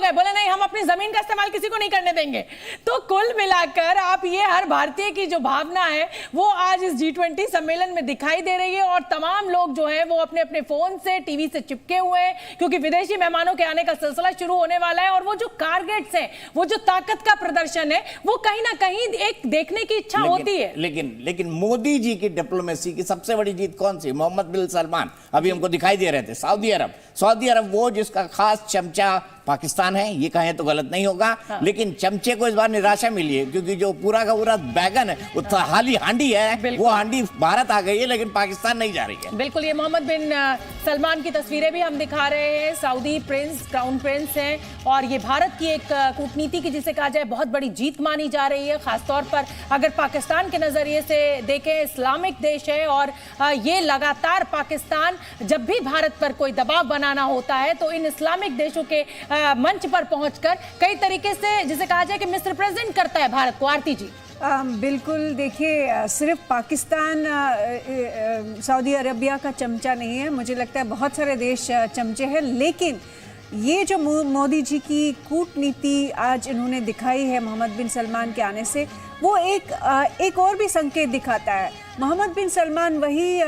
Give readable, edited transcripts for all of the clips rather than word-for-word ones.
गए, बोले नहीं हम अपनी जमीन का इस्तेमाल किसी को नहीं करने देंगे। तो कुल मिलाकर आप ये हर भारतीय की जो भावना है वो आज इस G20 सम्मेलन में दिखाई दे रही है, और तमाम लोग जो है वो अपने अपने फोन से, टीवी से चिपके हुए हैं, क्योंकि विदेशी मेहमानों के आने का सिलसिला शुरू होने वाला है। और वो जो टारगेट्स हैं, वो जो ताकत का प्रदर्शन है, वो कहीं ना कहीं एक देखने की इच्छा होती है। लेकिन मोदी जी की डिप्लोमेसी की सबसे बड़ी जीत कौन सी? मोहम्मद बिन सलमान अभी हमको दिखाई दे रहे थे। सऊदी अरब वो जिसका खास चमचा पाकिस्तान है, ये कहें तो गलत नहीं होगा। हाँ। लेकिन चमचे को इस बार निराशा मिली है, क्योंकि जो पूरा का पूरा बैगन है वो खाली हांडी है, वो हांडी भारत आ गई है लेकिन पाकिस्तान नहीं जा रही है। बिल्कुल, ये मोहम्मद बिन सलमान की तस्वीरें भी हम दिखा रहे हैं। सऊदी प्रिंस, क्राउन प्रिंस हैं, और ये भारत की एक कूटनीति की जिसे कहा जाए बहुत बड़ी जीत मानी जा रही है। खासतौर पर अगर पाकिस्तान के नजरिए से देखें, इस्लामिक देश है, और ये लगातार पाकिस्तान जब भी भारत पर कोई दबाव बनाना होता है तो इन इस्लामिक देशों के मंच पर पहुंचकर कई तरीके से जिसे कहा जाए कि मिसरिप्रेजेंट करता है भारत को। आरती जी। बिल्कुल, देखिए सिर्फ पाकिस्तान सऊदी अरबिया का चमचा नहीं है, मुझे लगता है बहुत सारे देश चमचे हैं। लेकिन ये जो मोदी जी की कूटनीति आज इन्होंने दिखाई है मोहम्मद बिन सलमान के आने से, वो एक और भी संकेत दिखाता है। मोहम्मद बिन सलमान वही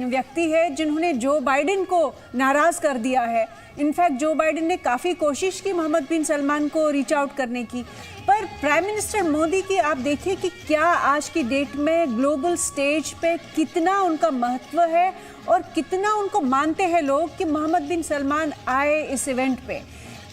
व्यक्ति है जिन्होंने जो बाइडेन को नाराज़ कर दिया है। इनफैक्ट जो बाइडेन ने काफ़ी कोशिश की मोहम्मद बिन सलमान को रीच आउट करने की, पर प्राइम मिनिस्टर मोदी की आप देखिए कि क्या आज की डेट में ग्लोबल स्टेज पे कितना उनका महत्व है और कितना उनको मानते हैं लोग कि मोहम्मद बिन सलमान आए इस इवेंट पे।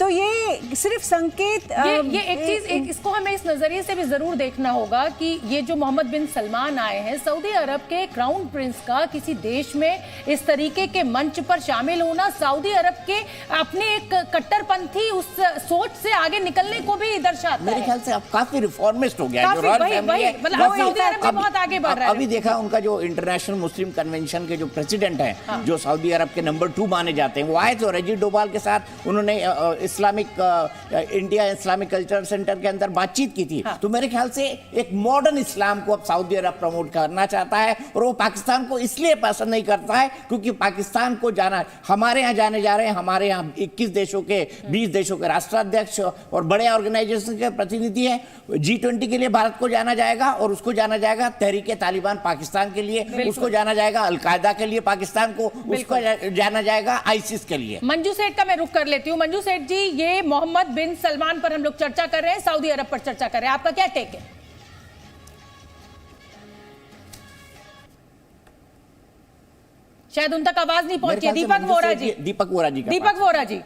तो ये सिर्फ संकेत, ये एक चीज, इसको हमें इस नजरिए से भी जरूर देखना होगा कि ये जो मोहम्मद बिन सलमान आए हैं, सऊदी अरब के क्राउन प्रिंस का किसी देश में इस तरीके के मंच पर शामिल होना सऊदी अरब के अपने एक कट्टरपंथी उस सोच से आगे निकलने को भी दर्शाता है। मेरे ख्याल से अब काफी रिफॉर्मिस्ट हो गया है। मतलब सऊदी अरब भी बहुत आगे बढ़ रहा है। अभी देखा उनका जो इंटरनेशनल मुस्लिम कन्वेंशन के जो प्रेसिडेंट हैं, जो सऊदी अरब के नंबर 2 माने जाते हैं, वो आए थे। रजीद डोभाल के साथ उन्होंने इंडिया इस्लामिक कल्चरल सेंटर के अंदर बातचीत की थी। तो मेरे ख्याल से एक मॉडर्न इस्लाम को अब सऊदी अरब प्रमोट करना चाहता है, और वो पाकिस्तान को इसलिए पसंद नहीं करता है क्योंकि पाकिस्तान को जाना, हमारे यहाँ जाने जा रहे हैं, हमारे यहाँ 21 देशों के 20 देशों के राष्ट्राध्यक्ष और बड़े ऑर्गेनाइजेशन के प्रतिनिधि हैं। G20 के लिए भारत को जाना जाएगा, और उसको जाना जाएगा तहरीक तालिबान पाकिस्तान के लिए, उसको जाना जाएगा अलकायदा के लिए पाकिस्तान को, उसको जाना जाएगा आईसिस के लिए। मंजू सेठ का मैं रुख कर लेती हूँ। मंजू सेठ जी, ये मोहम्मद बिन सलमान पर हम लोग चर्चा कर रहे हैं, सऊदी अरब पर चर्चा कर रहे हैं, आपका क्या टेक है? शायद उन तक आवाज नहीं पहुंची। दीपक वोरा जी।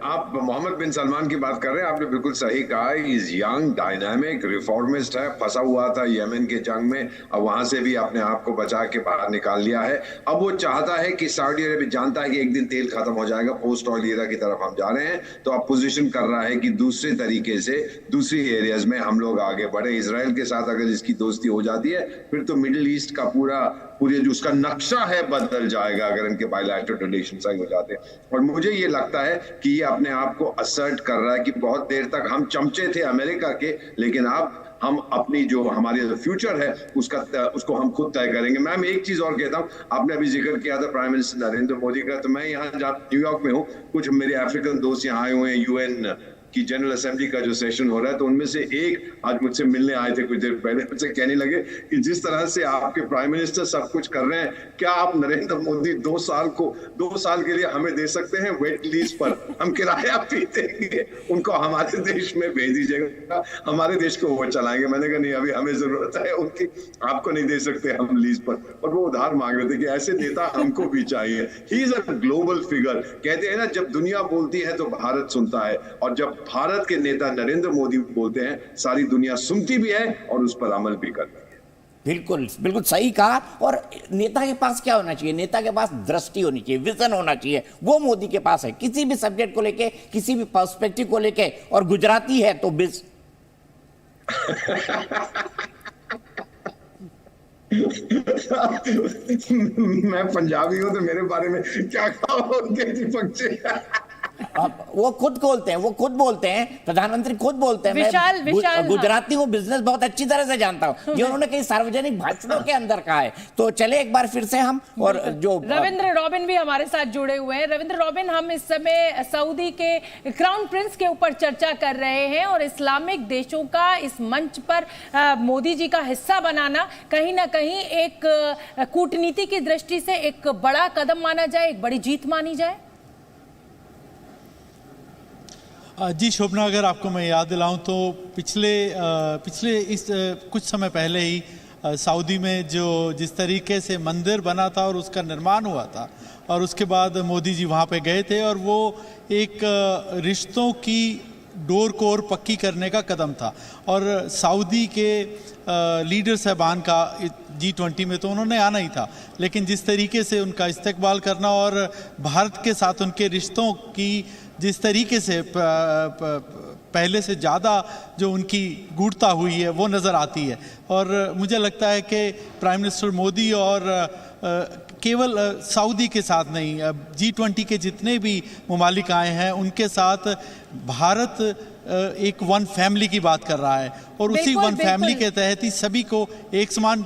आप मोहम्मद बिन सलमान की बात कर रहे हैं, आपने बिल्कुल सही कहा। इज यंग, डायनामिक, रिफॉर्मिस्ट है, फंसा हुआ था यमन के जंग में, अब वहां से भी अपने आप को बचा के बाहर निकाल लिया है। अब वो चाहता है कि सऊदी अरब जानता है कि एक दिन तेल खत्म हो जाएगा, पोस्ट ऑयल एरा की तरफ हम जा रहे हैं, तो अब पोजीशन कर रहा है कि दूसरे तरीके से दूसरी एरियाज में हम लोग आगे बढ़े। इजराइल के साथ अगर इसकी दोस्ती हो जाती है, फिर तो मिडिल ईस्ट का पूरे जो उसका नक्शा है बदल जाएगा अगर इनके बायलैटरल रिलेशन सही हो जाते हैं। और मुझे ये लगता है कि ये अपने आप को असर्ट कर रहा है कि बहुत देर तक हम चमचे थे अमेरिका के, लेकिन अब हम अपनी जो हमारी फ्यूचर है उसको हम खुद तय करेंगे। मैम एक चीज और कहता हूँ, आपने अभी जिक्र किया था प्राइम मिनिस्टर नरेंद्र मोदी का, तो मैं यहाँ न्यूयॉर्क में हूँ, कुछ मेरे अफ्रीकन दोस्त यहाँ आए हुए हैं, यूएन की जनरल असेंबली का जो सेशन हो रहा है, तो उनमें से एक आज मुझसे मिलने आए थे कुछ देर पहले, मुझसे कहने लगे कि जिस तरह से आपके प्राइम मिनिस्टर सब कुछ कर रहे हैं, क्या आप नरेंद्र मोदी 2 साल के लिए हमें दे सकते हैं वेट लीज पर, हम किराया भी देंगे, उनको हमारे देश में भेज दीजिएगा, हमारे देश को वो चलाएंगे। मैंने कहा नहीं, अभी हमें जरूरत है उनकी, आपको नहीं दे सकते हम लीज पर। और वो उधार मांग रहे थे कि ऐसे नेता हमको भी चाहिए। He is a global figure. कहते हैं ना, जब दुनिया बोलती है तो भारत सुनता है, और जब भारत के नेता नरेंद्र मोदी बोलते हैं, सारी दुनिया सुनती भी है और उस पर अमल भी करती है। बिल्कुल बिल्कुल सही कहा। और नेता के पास क्या होना चाहिए? नेता के पास दृष्टि होनी चाहिए, विजन होना चाहिए। वो मोदी के पास है, किसी भी सब्जेक्ट को लेके, किसी भी पर्सपेक्टिव को लेके। और गुजराती है तो मैं पंजाबी हूं तो मेरे बारे में क्या कहोगे दीपक जी? वो खुद बोलते हैं प्रधानमंत्री खुद बोलते हैं। मैं गुजराती हूँ, बिजनेस बहुत अच्छी तरह से जानता हूँ, ये उन्होंने कई सार्वजनिक भाषणों के अंदर कहा है। तो चले एक बार फिर से हम, और जो रविंद्र रॉबिन भी हमारे साथ जुड़े हुए हैं। रविंद्र रॉबिन, हम इस समय सऊदी के क्राउन प्रिंस के ऊपर चर्चा कर रहे हैं और इस्लामिक देशों का इस मंच पर मोदी जी का हिस्सा बनाना कहीं ना कहीं एक कूटनीति की दृष्टि से एक बड़ा कदम माना जाए, एक बड़ी जीत मानी जाए। जी शोभना, अगर आपको मैं याद दिलाऊं तो पिछले इस कुछ समय पहले ही सऊदी में जिस तरीके से मंदिर बना था और उसका निर्माण हुआ था, और उसके बाद मोदी जी वहाँ पे गए थे, और वो एक रिश्तों की डोर को और पक्की करने का कदम था। और सऊदी के लीडर साहबान का G20 में तो उन्होंने आना ही था, लेकिन जिस तरीके से उनका इस्तकबाल करना और भारत के साथ उनके रिश्तों की जिस तरीके से पहले से ज़्यादा जो उनकी गूढ़ता हुई है वो नज़र आती है। और मुझे लगता है कि प्राइम मिनिस्टर मोदी और केवल सऊदी के साथ नहीं, G20 के जितने भी ममालिक आए हैं उनके साथ भारत एक वन फैमिली की बात कर रहा है, और उसी वन फैमिली के तहत ही सभी को एक समान।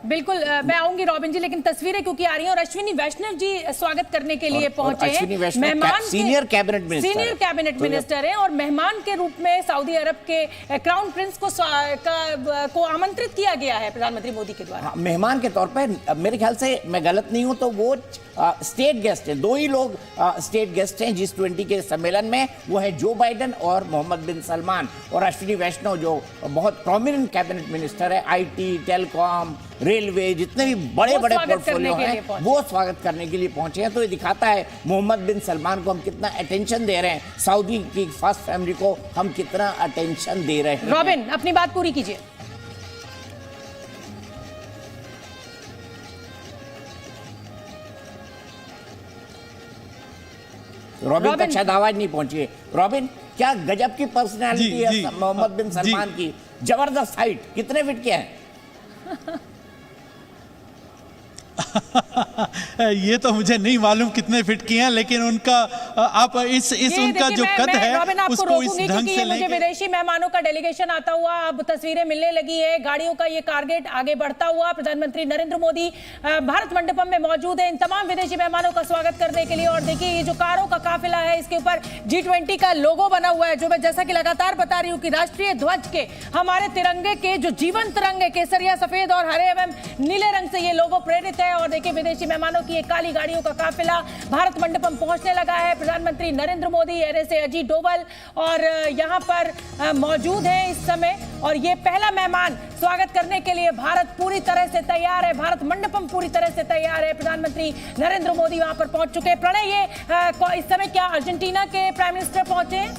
बिल्कुल, मैं आऊंगी रॉबिन जी, लेकिन तस्वीरें क्योंकि आ रही हैं और अश्विनी वैष्णव जी स्वागत करने के लिए पहुंचे हैं। मेहमान सीनियर कैबिनेट मिनिस्टर हैं और मेहमान के रूप में सऊदी अरब के क्राउन प्रिंस को आमंत्रित किया गया है प्रधानमंत्री मोदी के द्वारा। मेहमान के तौर पर, मेरे ख्याल से मैं गलत नहीं हूं तो वो स्टेट गेस्ट हैं। दो ही लोग स्टेट गेस्ट हैं G20 के सम्मेलन में, वो है जो बाइडेन और मोहम्मद बिन सलमान। और अश्विनी वैष्णव जो बहुत प्रोमिनेंट कैबिनेट मिनिस्टर है, IT, टेलीकॉम, रेलवे, जितने भी बड़े बड़े पोर्टफोलियो हैं, वो स्वागत करने के लिए पहुंचे हैं। तो ये दिखाता है मोहम्मद बिन सलमान को हम कितना अटेंशन दे रहे हैं, सऊदी की फर्स्ट फैमिली को हम कितना अटेंशन दे रहे हैं। रॉबिन, अपनी बात पूरी कीजिए। रॉबिन तक शायद आवाज नहीं पहुंची है। रॉबिन, क्या गजब की पर्सनालिटी है मोहम्मद बिन सलमान की, जबरदस्त हाइट, कितने फिट के हैं? ये तो मुझे नहीं मालूम कितने फिट किए हैं, लेकिन उनका आप इस उनका जो कद है उसको इस ढंग से मुझे विदेशी मेहमानों का डेलीगेशन आता हुआ अब तस्वीरें मिलने लगी है, गाड़ियों का ये कारगेट आगे बढ़ता हुआ। प्रधानमंत्री नरेंद्र मोदी भारत मंडपम में मौजूद है इन तमाम विदेशी मेहमानों का स्वागत करने के लिए। और देखिए ये जो कारों का काफिला है, इसके ऊपर G20 का लोगो बना हुआ है, जो मैं जैसा कि लगातार बता रही हूँ कि राष्ट्रीय ध्वज के, हमारे तिरंगे के जो जीवंत रंग है, केसरिया, सफेद और हरे एवं नीले रंग से ये लोगो प्रेरित है। और देखिए विदेशी मेहमानों की एक काली गाड़ियों का काफिला भारत मंडपम पहुंचने लगा है। प्रधानमंत्री नरेंद्र मोदी, NSA अजीत डोभाल और यहां पर मौजूद हैं इस समय, और ये पहला मेहमान स्वागत करने के लिए भारत पूरी तरह से तैयार है, भारत मंडपम पूरी तरह से तैयार है। प्रधानमंत्री नरेंद्र मोदी वहां पर पहुंच चुके हैं। प्रणय, ये इस समय क्या अर्जेंटीना के प्राइम मिनिस्टर पहुंचे हैं?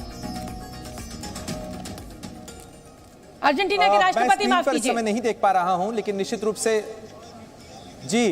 अर्जेंटीना के राष्ट्रपति, माफ कीजिए, मैं नहीं देख पा रहा हूं, लेकिन निश्चित रूप से जी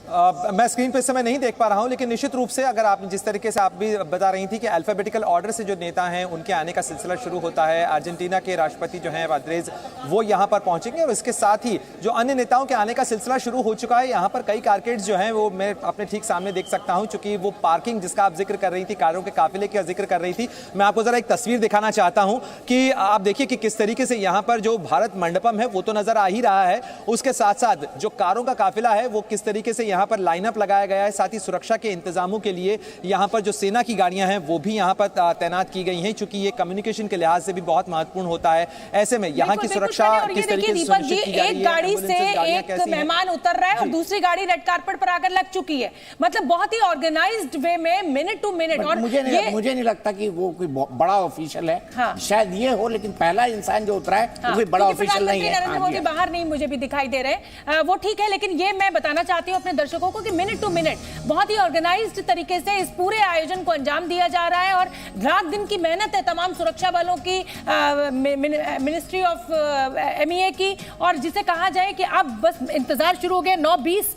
मैं स्क्रीन पे इस समय नहीं देख पा रहा हूं, लेकिन निश्चित रूप से अगर आप जिस तरीके से आप भी बता रही थी कि अल्फाबेटिकल ऑर्डर से जो नेता हैं उनके आने का सिलसिला शुरू होता है। अर्जेंटीना के राष्ट्रपति जो हैं वाद्रेज, वो यहां पर पहुंचेंगे, और इसके साथ ही जो अन्य नेताओं के आने का सिलसिला शुरू हो चुका है। यहां पर कई कारकेड्स जो हैं वो मैं अपने ठीक सामने देख सकता हूं, चूंकि वो पार्किंग जिसका आप जिक्र कर रही थी, कारों के काफिले का जिक्र कर रही थी, मैं आपको जरा एक तस्वीर दिखाना चाहता हूं कि आप देखिए कि किस तरीके से यहां पर जो भारत मंडपम है वो तो नजर आ ही रहा है, उसके साथ साथ जो कारों का काफिला है वो किस तरीके से यहां पर लाइनअप लगाया गया है। साथ ही सुरक्षा के इंतजामों के लिए यहां पर जो सेना की गाड़ियां हैं वो भी यहां पर तैनात की गई हैं, क्योंकि ये कम्युनिकेशन के लिहाज से भी बहुत महत्वपूर्ण होता है। ऐसे में यहां की सुरक्षा किस तरीके से सुनिश्चित की जा रही है। एक गाड़ी से एक मेहमान उतर रहा है और दूसरी गाड़ी रेड कार्पेट पर आकर लग चुकी है, मतलब बहुत ही ऑर्गेनाइज्ड वे में, मिनट टू मिनट। और मुझे नहीं लगता कि वो कोई बड़ा ऑफिशियल है। हाँ। शायद ये हो, लेकिन पहला इंसान जो उतरा है वो कोई बड़ा ऑफिशियल नहीं है। नरेंद्र मोदी बाहर नहीं मुझे भी दिखाई दे रहे, वो ठीक है, लेकिन ये मैं बताना चाहती हूँ अपने दर्शकों को कि मिनट टू मिनट बहुत ही ऑर्गेनाइज्ड तरीके से इस पूरे आयोजन को अंजाम दिया जा रहा है। और रात दिन की मेहनत है तमाम सुरक्षा बलों की, मिनिस्ट्री ऑफ MEA की, और जिसे कहा जाए कि अब बस इंतजार शुरू हो गया। 9:20